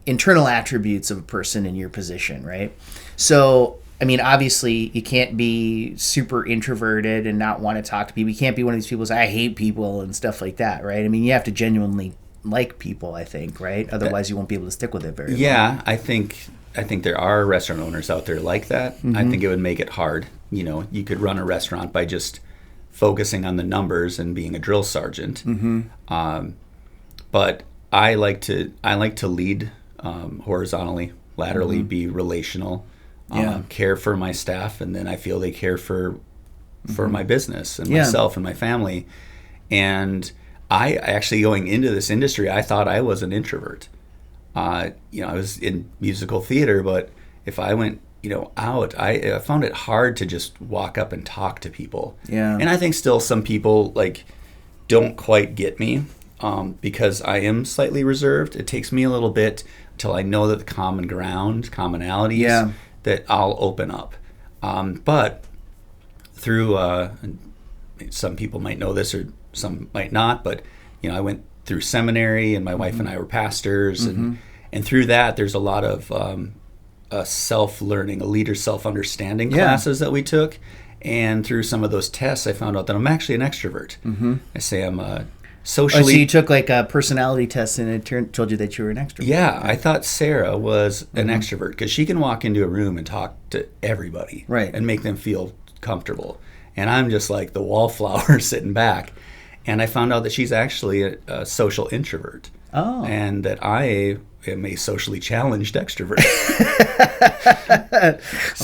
internal attributes of a person in your position, right? So, I mean, obviously, you can't be super introverted and not want to talk to people. You can't be one of these people who say, I hate people and stuff like that, right? I mean, you have to genuinely like people, I think, right? Otherwise, you won't be able to stick with it very long. Yeah, I think there are restaurant owners out there like that. Mm-hmm. I think it would make it hard. You know, you could run a restaurant by just focusing on the numbers and being a drill sergeant. Mm-hmm. But I like to lead horizontally, laterally, mm-hmm. be relational, care for my staff, and then I feel they care for mm-hmm. my business and myself and my family. And I actually, going into this industry, I thought I was an introvert. I was in musical theater, but if I went, out, I found it hard to just walk up and talk to people. Yeah. And I think still some people don't quite get me because I am slightly reserved. It takes me a little bit till I know that the commonalities that I'll open up. But through some people might know this or some might not, but I went through seminary, and my mm-hmm. wife and I were pastors, mm-hmm. and through that there's a lot of self-learning, a leader self-understanding classes that we took, and through some of those tests I found out that I'm actually an extrovert. Mm-hmm. I say I'm socially... Oh, so you took like a personality test and it told you that you were an extrovert. Yeah, I thought Sarah was an mm-hmm. extrovert because she can walk into a room and talk to everybody and make them feel comfortable, and I'm just like the wallflower sitting back. And I found out that she's actually a social introvert. Oh. And that I am a socially challenged extrovert.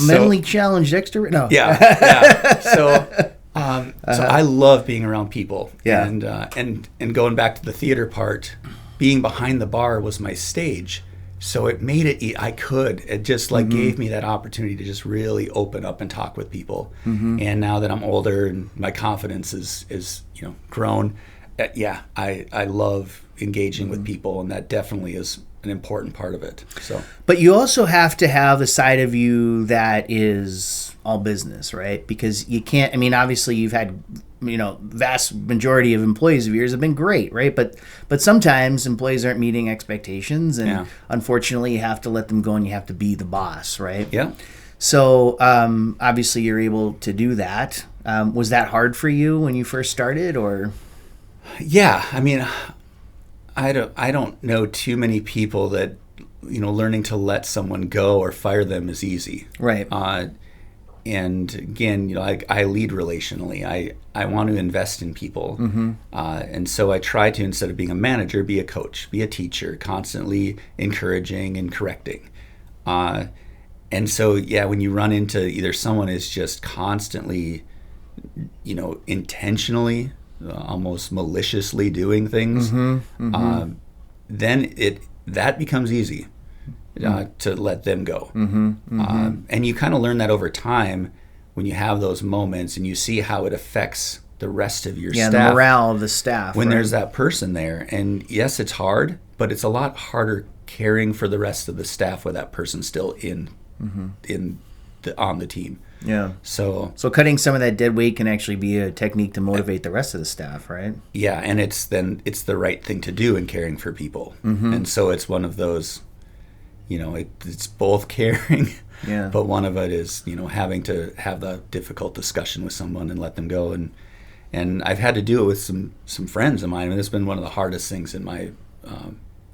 Mentally challenged extrovert? No. Yeah. So I love being around people. Yeah. And going back to the theater part, being behind the bar was my stage. So it made it, it just mm-hmm. gave me that opportunity to just really open up and talk with people. Mm-hmm. And now that I'm older and my confidence is grown, I love engaging mm-hmm. with people, and that definitely is an important part of it. So, but you also have to have a side of you that is all business, right? Because you can't, obviously you've had, vast majority of employees of yours have been great, right? But sometimes employees aren't meeting expectations, and unfortunately you have to let them go and you have to be the boss, right? Yeah. So obviously you're able to do that. Was that hard for you when you first started, or? Yeah, I don't know too many people that learning to let someone go or fire them is easy. Right. And again, I lead relationally. I want to invest in people. Mm-hmm. And so I try to, instead of being a manager, be a coach, be a teacher, constantly encouraging and correcting. And so, when you run into either someone is just constantly, intentionally, almost maliciously doing things, mm-hmm. Mm-hmm. Then that becomes easy. To let them go. Mm-hmm, mm-hmm. And you kind of learn that over time when you have those moments and you see how it affects the rest of your staff. Yeah, the morale of the staff. When there's that person there. And yes, it's hard, but it's a lot harder caring for the rest of the staff with that person still on the team. Yeah. So cutting some of that dead weight can actually be a technique to motivate the rest of the staff, right? Yeah, and it's the right thing to do in caring for people. Mm-hmm. And so it's one of those... it's both caring, but one of it is, having to have the difficult discussion with someone and let them go. And I've had to do it with some friends of mine. And it's been one of the hardest things in my,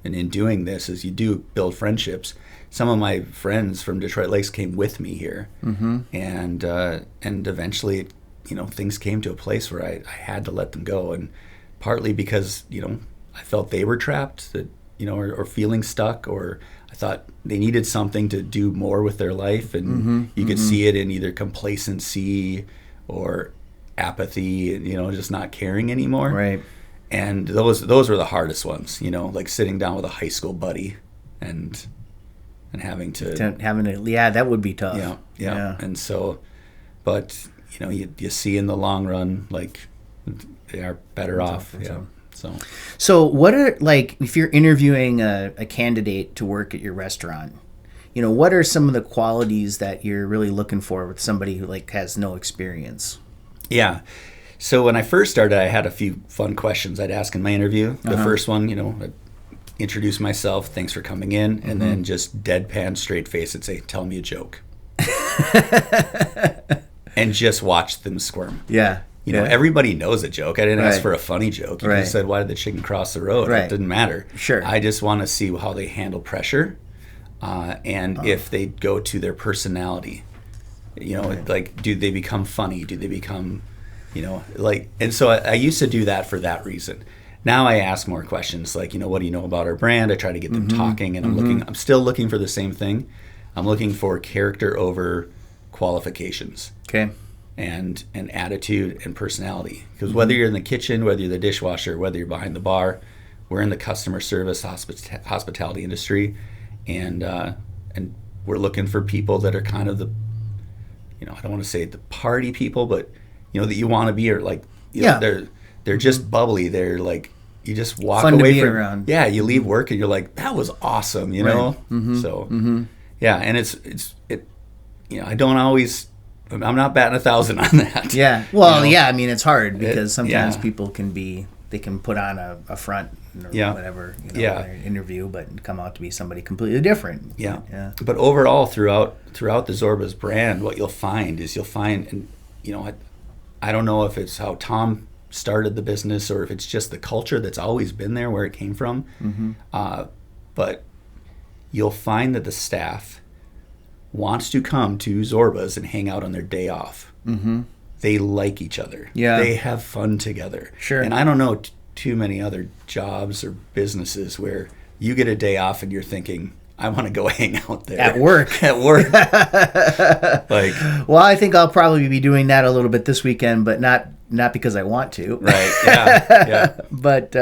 in doing this is you do build friendships. Some of my friends from Detroit Lakes came with me here. Mm-hmm. And eventually, things came to a place where I had to let them go. And partly because, I felt they were trapped, that, or feeling stuck, or I thought they needed something to do more with their life, and mm-hmm, you could mm-hmm. see it in either complacency or apathy, just not caring anymore. Right. And those were the hardest ones, like sitting down with a high school buddy and having to that would be tough. Yeah. And so, but you see in the long run, like they are better off. Yeah. So what are, like, if you're interviewing a candidate to work at your restaurant, what are some of the qualities that you're really looking for with somebody who like has no experience? Yeah. So when I first started, I had a few fun questions I'd ask in my interview. The first one, I'd introduce myself, thanks for coming in, and then just deadpan, straight face and say, tell me a joke. And just watch them squirm. Yeah. Everybody knows a joke. I didn't ask for a funny joke. You just said, why did the chicken cross the road? It didn't matter. Sure. I just want to see how they handle pressure and if they go to their personality. Like, do they become funny? Do they become, and so I used to do that for that reason. Now I ask more questions like, what do you know about our brand? I try to get them talking, and I'm still looking for the same thing. I'm looking for character over qualifications. Okay. And attitude and personality. Because whether you're in the kitchen, whether you're the dishwasher, whether you're behind the bar, we're in the customer service hospitality industry, and we're looking for people that are kind of the, I don't want to say the party people, but that you want to be, or like, they're just bubbly. They're like, you just walk fun away to be from around. Yeah, you leave work and you're like, that was awesome, Right. So yeah, and it's I don't always. I'm not batting 1,000 on that. Yeah. Well, yeah. I mean, it's hard because sometimes people they can put on a front or whatever, in their interview, but come out to be somebody completely different. Yeah. Yeah. But overall, throughout the Zorbaz brand, what you'll find, and I don't know if it's how Tom started the business or if it's just the culture that's always been there where it came from. But you'll find that the staff wants to come to Zorbaz and hang out on their day off. They like each other. Yeah. They have fun together. Sure. And I don't know too many other jobs or businesses where you get a day off and you're thinking, I want to go hang out there. At work. At work. Well, I think I'll probably be doing that a little bit this weekend, but not because I want to. Right. Yeah. But,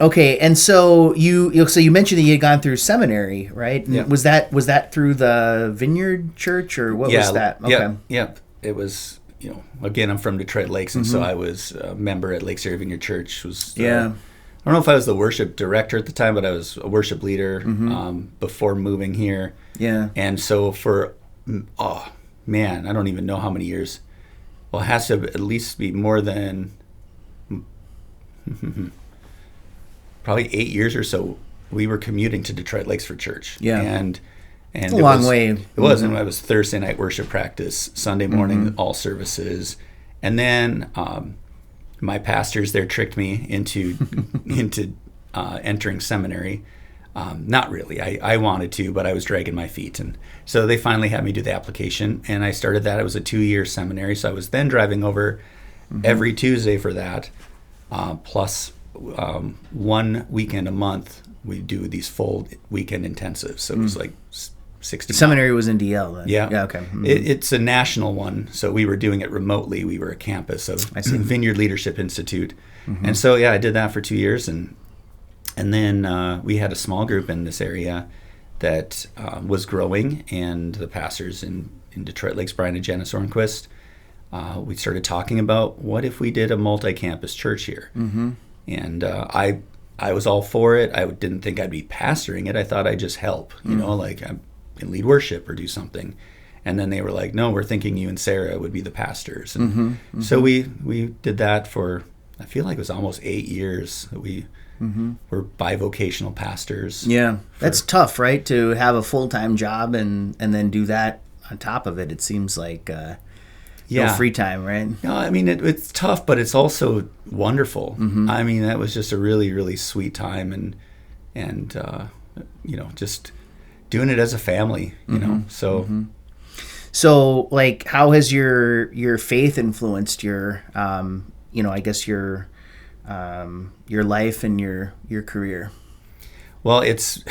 okay, and so you mentioned that you had gone through seminary, right? Yeah. Was that through the Vineyard Church, or what was that? Okay. Yeah. It was, again, I'm from Detroit Lakes, and so I was a member at Lakes Area Vineyard Church. I don't know if I was the worship director at the time, but I was a worship leader before moving here. Yeah. And so for, I don't even know how many years. Well, it has to at least be more than probably 8 years or so. We were commuting to Detroit Lakes for church. Yeah. And it's a long way. It was, and it was Thursday night worship practice, Sunday morning all services, and then my pastors there tricked me into entering seminary. Not really. I wanted to, but I was dragging my feet, and so they finally had me do the application, and I started that. It was a 2-year seminary, so I was then driving over every Tuesday for that, plus 1 weekend a month. We do these full weekend intensives, so it was like 60 seminary was in DL then. Yeah. Okay. It's a national one, so we were doing it remotely. We were a campus of Vineyard Leadership Institute, and so I did that for 2 years, and then we had a small group in this area that was growing, and the pastors in Detroit Lakes, Brian and Janice Ornquist, we started talking about what if we did a multi-campus church here, and I was all for it. I didn't think I'd be pastoring it. I thought I'd just help, like I can lead worship or do something. And then they were like, no, we're thinking you and Sarah would be the pastors. And so we did that for, I feel like it was almost 8 years that we were bivocational pastors. Yeah. That's tough, right? To have a full-time job and then do that on top of it. It seems like no free time, right? No, I mean, it's tough, but it's also wonderful. I mean, that was just a really, really sweet time, and just doing it as a family, So, like, how has your faith influenced your, I guess your life and your career? Well, it's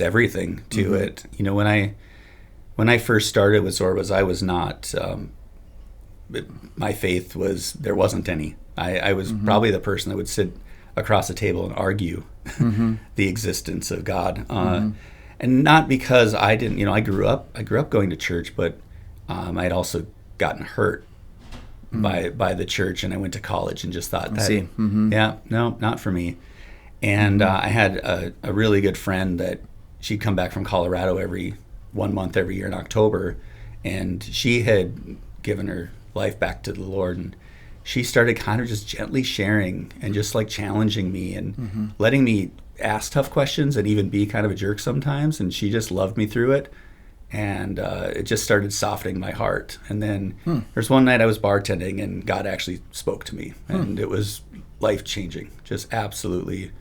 everything to it. When I first started with Zorbaz, I was not my faith there wasn't any. I was probably the person that would sit across the table and argue the existence of God. And not because I didn't, I grew up going to church, but I'd also gotten hurt by the church, and I went to college and just thought that, yeah, no, not for me. And I had a really good friend that she'd come back from Colorado 1 month every year in October, and she had given her life back to the Lord, and she started kind of just gently sharing and just like challenging me and letting me ask tough questions and even be kind of a jerk sometimes, and she just loved me through it. And it just started softening my heart. And then there's one night I was bartending, and God actually spoke to me, and it was life-changing. Just absolutely.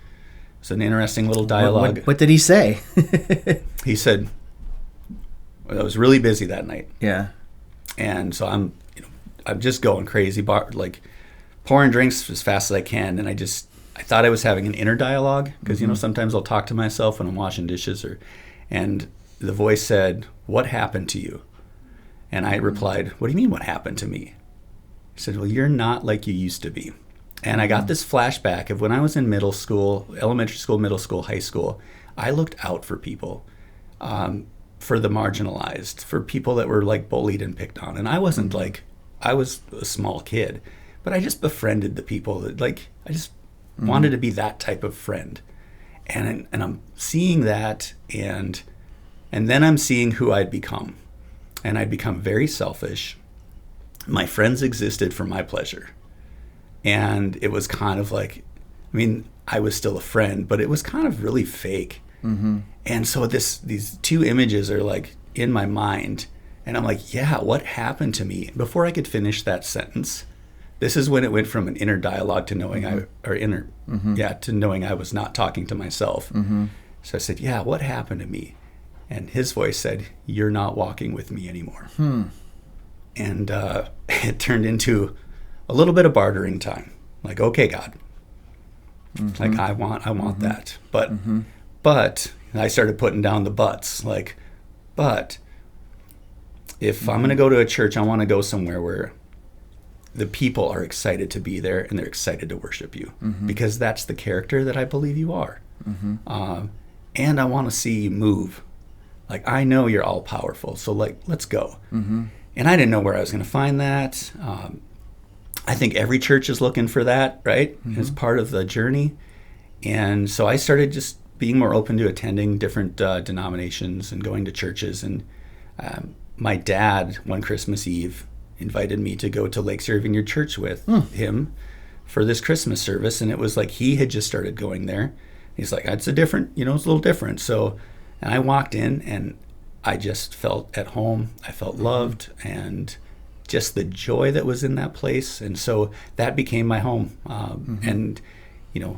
It's an interesting little dialogue. What did he say? He said, I was really busy that night. Yeah. And so I'm just going crazy, like pouring drinks as fast as I can. And I thought I was having an inner dialogue because, sometimes I'll talk to myself when I'm washing dishes and the voice said, "What happened to you?" And I replied, "What do you mean, what happened to me?" He said, "Well, you're not like you used to be." And I got this flashback of when I was in middle school, elementary school, middle school, high school. I looked out for people, for the marginalized, for people that were like bullied and picked on. And I wasn't I was a small kid, but I just befriended the people that I just wanted to be that type of friend. And I'm seeing that, and then I'm seeing who I'd become. And I'd become very selfish. My friends existed for my pleasure. And it was kind of I was still a friend, but it was kind of really fake. And so these two images are in my mind. And I'm like, yeah, what happened to me? Before I could finish that sentence, this is when it went from an inner dialogue to knowing to knowing I was not talking to myself. So I said, yeah, what happened to me? And his voice said, "You're not walking with me anymore." And it turned into a little bit of bartering time. Like, okay, God, I want that. But I started putting down the buts. But if I'm going to go to a church, I want to go somewhere where the people are excited to be there and they're excited to worship you because that's the character that I believe you are. And I want to see you move. I know you're all powerful, so let's go. And I didn't know where I was going to find that. I think every church is looking for that, right? As part of the journey. And so I started just being more open to attending different denominations and going to churches. And my dad, one Christmas Eve, invited me to go to Lake Series Vineyard Church with him for this Christmas service. And it was he had just started going there. He's like, it's it's a little different. So, and I walked in and I just felt at home. I felt loved and just the joy that was in that place. And so that became my home. And,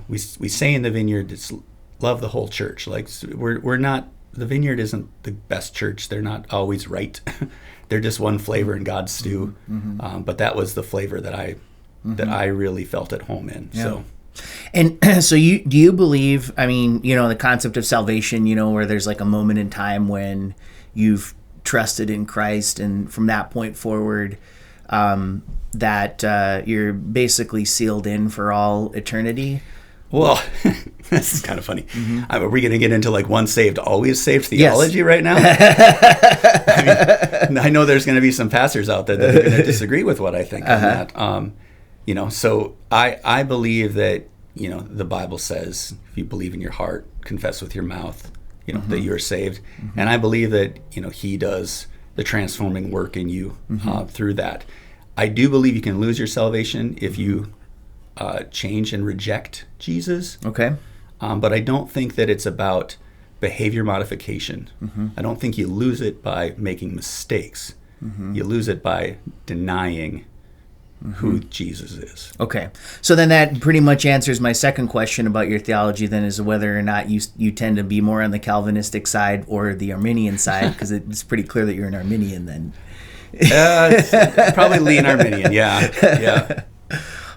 we say in the Vineyard, it's love the whole church. We're not, the Vineyard isn't the best church. They're not always right. They're just one flavor in God's stew. But that was the flavor that I really felt at home in. Yeah. So. And so do you believe, the concept of salvation, where there's a moment in time when you've trusted in Christ, and from that point forward, that you're basically sealed in for all eternity? Well, this is kind of funny. Are we going to get into once saved, always saved theology right now? I know there's going to be some pastors out there that are going to disagree with what I think on that. So I believe that, the Bible says, if you believe in your heart, confess with your mouth, that you're saved. And I believe that, he does the transforming work in you through that. I do believe you can lose your salvation if you change and reject Jesus. Okay. But I don't think that it's about behavior modification. I don't think you lose it by making mistakes. You lose it by denying who Jesus is. Okay. So then that pretty much answers my second question about your theology then, is whether or not you tend to be more on the Calvinistic side or the Arminian side, because it's pretty clear that you're an Arminian then. Probably lean Arminian, yeah.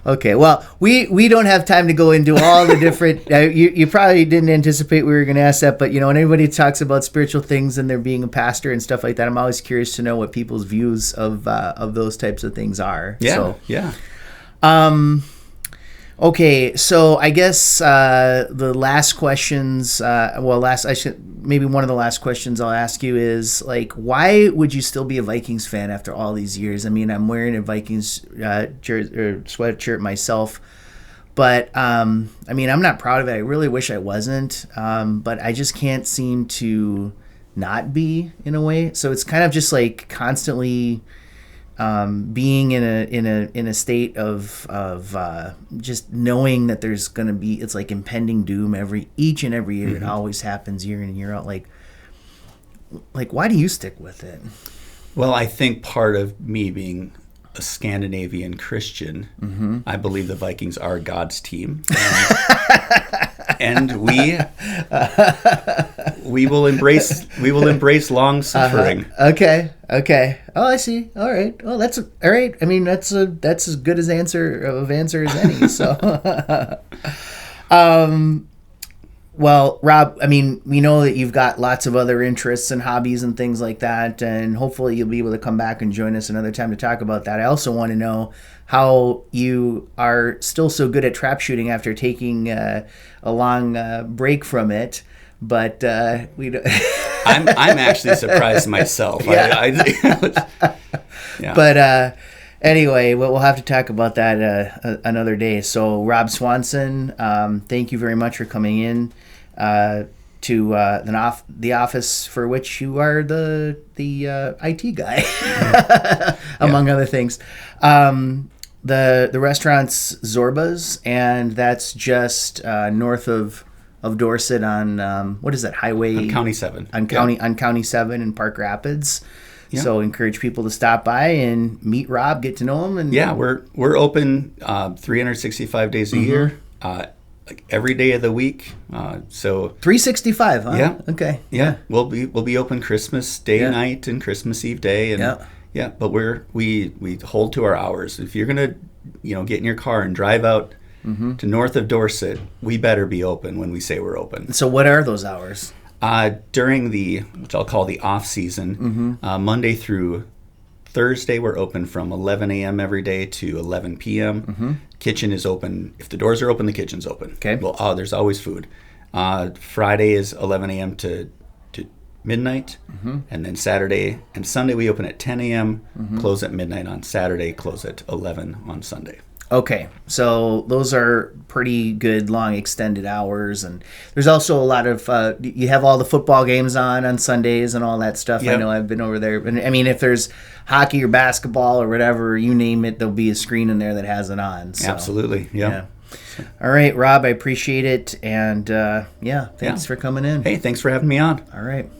Okay, well, we don't have time to go into all the different. You probably didn't anticipate we were going to ask that, but when anybody talks about spiritual things and they're being a pastor and stuff like that, I'm always curious to know what people's views of those types of things are. Yeah, so, yeah. Okay, so I guess the last questions. Maybe one of the last questions I'll ask you is why would you still be a Vikings fan after all these years? I mean, I'm wearing a Vikings sweatshirt myself, but I'm not proud of it. I really wish I wasn't, but I just can't seem to not be in a way. So it's kind of just constantly. Being in a state of just knowing that there's gonna be, it's like impending doom each and every year. Mm-hmm. It always happens year in and year out. Like why do you stick with it? Well, I think part of me being a Scandinavian Christian, mm-hmm. I believe the Vikings are God's team, and we will embrace long suffering. Okay. Oh, I see. All right. Well, that's all right. I mean, that's as good as answer as any. So, well, Rob, I mean, we know that you've got lots of other interests and hobbies and things like that, and hopefully you'll be able to come back and join us another time to talk about that. I also want to know how you are still so good at trap shooting after taking a long break from it. But we don't. I'm actually surprised myself. Yeah. Yeah. But anyway, we'll have to talk about that another day. So, Robb Swanson, thank you very much for coming in to the office for which you are the IT guy, among other things. The restaurant's Zorbaz, and that's just north of Dorset on what is that highway? On County 7. On County 7 in Park Rapids. Yeah. So encourage people to stop by and meet Rob, get to know him, and we're open 365 days a mm-hmm. year, every day of the week. So 365, huh? Yeah. Okay. Yeah. We'll be open Christmas Day night and Christmas Eve day, and but we hold to our hours. If you're gonna get in your car and drive out mm-hmm. to north of Dorset, we better be open when we say we're open. So what are those hours? During which I'll call the off season, mm-hmm. Monday through Thursday, we're open from 11 a.m. every day to 11 p.m. Mm-hmm. Kitchen is open. If the doors are open, the kitchen's open. Okay. Well, there's always food. Friday is 11 a.m. to midnight, mm-hmm. and then Saturday and Sunday we open at 10 a.m., mm-hmm. close at midnight on Saturday, close at 11 on Sunday. Okay, so those are pretty good, long, extended hours, and there's also a lot of you have all the football games on Sundays and all that stuff. Yep. I know I've been over there, and I mean, if there's hockey or basketball or whatever, you name it, there'll be a screen in there that has it on. So, absolutely, yeah. All right, Rob, I appreciate it, and thanks for coming in. Hey, thanks for having me on. All right.